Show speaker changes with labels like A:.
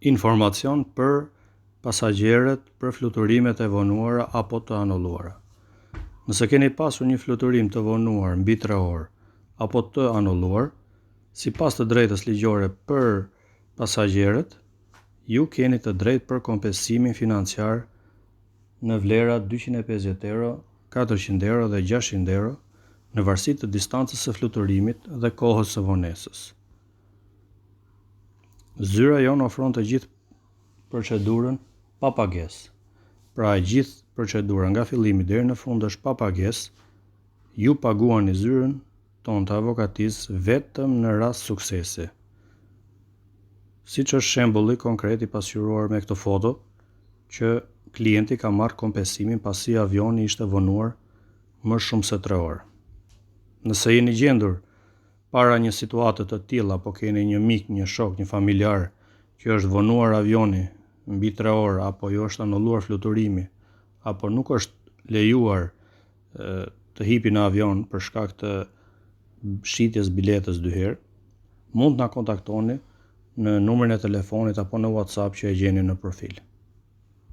A: Informacion për pasagjerët për fluturimet e vonuara apo të anulluara. Nëse keni pasur një fluturim të vonuar mbi 3 orë apo të anulluar, sipas të drejtës ligjore për pasagjerët, ju keni të drejtë për kompensimin financiar në vlera €250, €400 dhe €600 në varësi të distancës së fluturimit dhe kohës së vonesës. Zyra jonë ofron të gjithë procedurën pa pagesë. Pra e gjithë procedura nga fillimi deri në fund është pa pagesë. Ju paguani zyrën tonë të avokatisë vetëm në rast suksesi. Siç është shembulli konkret i pasqyruar me këtë foto, që klienti ka marrë kompensimin pasi avioni ishte vonuar më shumë se 3 orë. Nëse jeni gjendur para një situate të tillë apo keni një mik, një shok, një familjar që është vonuar avioni mbi 3 orë apo ju është anulluar fluturimi apo nuk është lejuar të hipi në avion për shkak të shitjes biletës 2 herë, mund të na kontaktoni në numrin e telefonit apo në WhatsApp që e gjeni në profil.